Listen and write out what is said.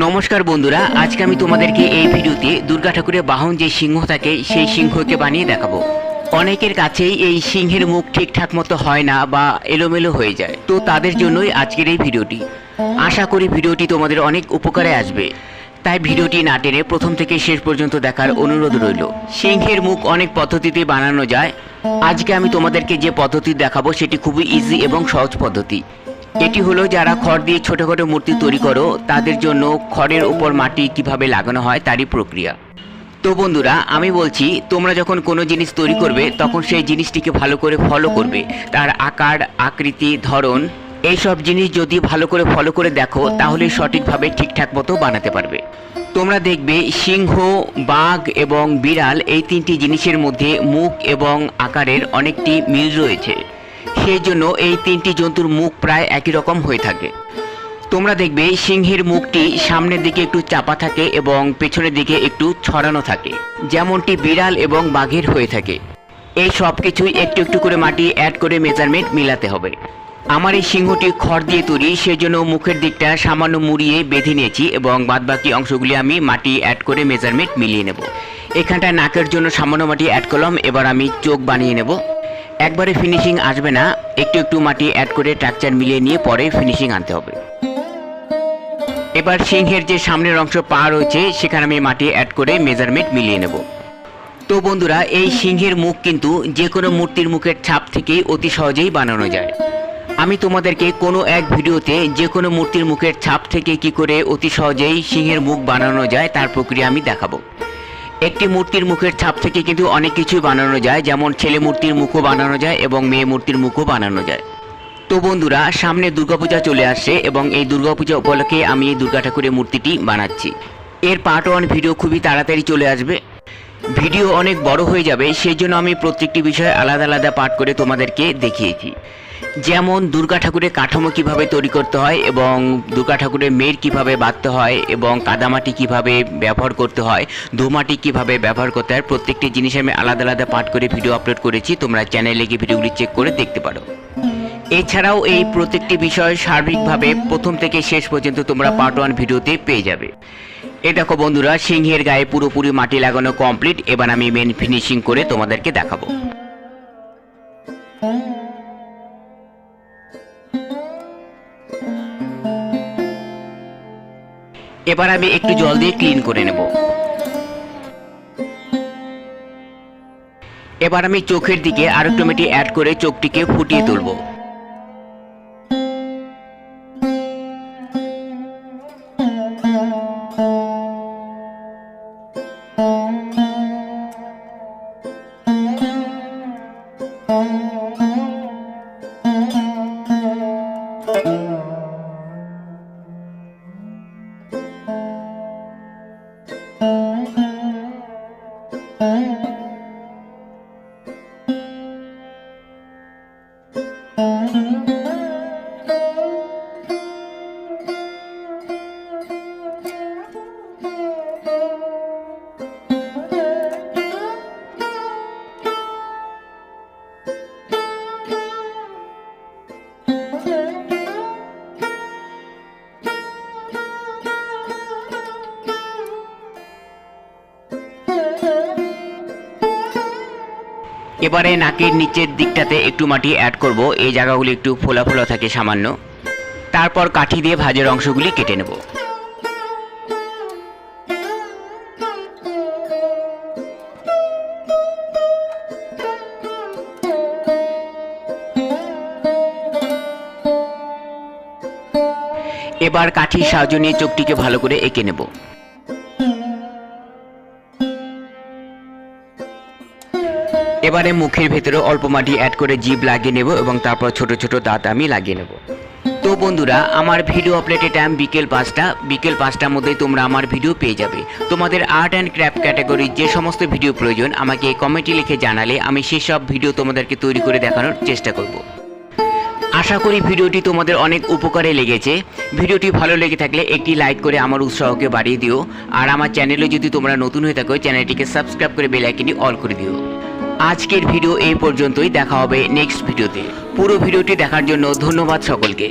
নমস্কার বন্ধুরা, আজকে আমি তোমাদেরকে এই ভিডিওতে দুর্গা ঠাকুরের বাহন যে সিংহ থাকে সেই সিংহকে বানিয়ে দেখাবো। অনেকের কাছেই এই সিংহের মুখ ঠিকঠাক মতো হয় না বা এলোমেলো হয়ে যায়, তো তাদের জন্যই আজকের এই ভিডিওটি। আশা করি ভিডিওটি তোমাদের অনেক উপকারে আসবে, তাই ভিডিওটি না টেনে প্রথম থেকে শেষ পর্যন্ত দেখার অনুরোধ রইল। সিংহের মুখ অনেক পদ্ধতিতে বানানো যায়। আজকে আমি তোমাদেরকে যে পদ্ধতি দেখাবো সেটি খুবই ইজি এবং সহজ পদ্ধতি। এটি হলো যারা খড় দিয়ে ছোটখাটো মূর্তি তৈরি করো তাদের জন্য খড়ের উপর মাটি কিভাবে লাগানো হয় তারই প্রক্রিয়া। তো বন্ধুরা, আমি বলছি তোমরা যখন কোনো জিনিস তৈরি করবে তখন সেই জিনিসটিকে ভালো করে ফলো করবে। তার আকার, আকৃতি, ধরন এইসব জিনিস যদি ভালো করে ফলো করে দেখো তাহলে সঠিকভাবে ঠিকঠাক মতো বানাতে পারবে। তোমরা দেখবে সিংহ, বাঘ এবং বিড়াল এই তিনটি জিনিসের মধ্যে মুখ এবং আকারের অনেকটি মিল রয়েছে। সেই জন্য এই তিনটি জন্তুর মুখ প্রায় একই রকম হয়ে থাকে। তোমরা দেখবে সিংহের মুখটি সামনের দিকে একটু চাপা থাকে এবং পেছনের দিকে একটু ছড়ানো থাকে, যেমনটি বিড়াল এবং বাঘের হয়ে থাকে। এই সব কিছুই একটু একটু করে মাটি অ্যাড করে মেজারমেন্ট মিলাতে হবে। আমার এই সিংহটি খড় দিয়ে তৈরি, সেজন্য মুখের দিকটা সামান্য মুড়িয়ে বেঁধে নিয়েছি এবং বাদবাকি অংশগুলি আমি মাটি অ্যাড করে মেজারমেন্ট মিলিয়ে নেব। এখানটা নাকের জন্য সামান্য মাটি অ্যাড করলাম। এবার আমি চোখ বানিয়ে নেব। একবারে ফিনিশিং আসবে না, একটু একটু মাটি অ্যাড করে স্ট্রাকচার মিলিয়ে নিয়ে পরে ফিনিশিং আনতে হবে। এবার সিংহের যে সামনের অংশ পা রয়েছে সেখানে আমি মাটি অ্যাড করে মেজারমেন্ট মিলিয়ে নেব। তো বন্ধুরা, এই সিংহের মুখ কিন্তু যে কোনো মূর্তির মুখের ছাপ থেকেই অতি সহজেই বানানো যায়। আমি তোমাদেরকে কোনো এক ভিডিওতে যে কোনো মূর্তির মুখের ছাপ থেকে কি করে অতি সহজেই সিংহের মুখ বানানো যায় তার প্রক্রিয়া আমি দেখাবো। একটি মূর্তির মুখের ছাপ থেকে কিন্তু অনেক কিছুই বানানো যায়, যেমন ছেলে মূর্তির মুখও বানানো যায় এবং মেয়ে মূর্তির মুখও বানানো যায়। তো বন্ধুরা, সামনে দুর্গাপূজা চলে আসছে এবং এই দুর্গাপূজা উপলক্ষে আমি এই দুর্গা ঠাকুরের মূর্তিটি বানাচ্ছি। এর পার্ট 1 ভিডিও খুবই তাড়াতাড়ি চলে আসবে। ভিডিও অনেক বড় হয়ে যাবে, সেই জন্য আমি প্রত্যেকটি বিষয় আলাদা আলাদা পার্ট করে তোমাদেরকে দেখিয়েছি। যেমন দুর্গা ঠাকুরের কাঠামো কিভাবে তৈরি করতে হয় এবং দুর্গা ঠাকুরের মেয়ের কিভাবে বাঁধতে হয় এবং কাদামাটি কিভাবে ব্যবহার করতে হয়, ধুমাটি কিভাবে ব্যবহার করতে হয়, প্রত্যেকটি জিনিস আমি আলাদা আলাদা পার্ট করে ভিডিও আপলোড করেছি। তোমরা চ্যানেলে গিয়ে ভিডিওগুলি চেক করে দেখতে পারো। এছাড়াও এই প্রত্যেকটি বিষয় সার্বিকভাবে প্রথম থেকে শেষ পর্যন্ত তোমরা পার্ট 1 ভিডিওতে পেয়ে যাবে। এই দেখো বন্ধুরা, সিংহের গায়ে পুরোপুরি মাটি লাগানো কমপ্লিট। এবার আমি মেন ফিনিশিং করে তোমাদেরকে দেখাবো। এবার আমি একটু জল দিয়ে ক্লিন করে নেব। এবার আমি চোখের দিকে আরো একটু মাটি অ্যাড করে চোখটিকে ফুটিয়ে তুলব। এবারে নাকের নিচের দিকটাতে একটু মাটি অ্যাড করব। এই জায়গাগুলি একটু ফোলা ফোলা থাকে সামান্য। তারপর কাঠি দিয়ে ভাঁজের অংশগুলি কেটে নেব। এবার কাঠির সাহায্য নিয়ে চোখটিকে ভালো করে এঁকে নেব। এবারে মুখের ভেতরে অল্প মাটি অ্যাড করে জিভ লাগিয়ে নেব এবং তারপর ছোট ছোট দাঁত আমি লাগিয়ে নেব। তো বন্ধুরা, আমার ভিডিও আপলোডের টাইম বিকেল 5টা। বিকেল 5টার মধ্যেই তোমরা আমার ভিডিও পেয়ে যাবে। তোমাদের আর্ট অ্যান্ড ক্রাফট ক্যাটাগরির যে সমস্ত ভিডিও প্রয়োজন আমাকে কমেন্টে লিখে জানালে আমি সেসব ভিডিও তোমাদেরকে তৈরি করে দেখানোর চেষ্টা করব। আশা করি ভিডিওটি তোমাদের অনেক উপকারে লেগেছে। ভিডিওটি ভালো লেগে থাকলে একটি লাইক করে আমার উৎসাহকে বাড়িয়ে দিও। আর আমার চ্যানেলে যদি তোমরা নতুন হয়ে থাকো চ্যানেলটিকে সাবস্ক্রাইব করে বেল আইকনটি অল করে দিও। আজকের ভিডিও এই পর্যন্তই, দেখা হবে নেক্সট ভিডিওতে। পুরো ভিডিওটি দেখার জন্য ধন্যবাদ সকলকে।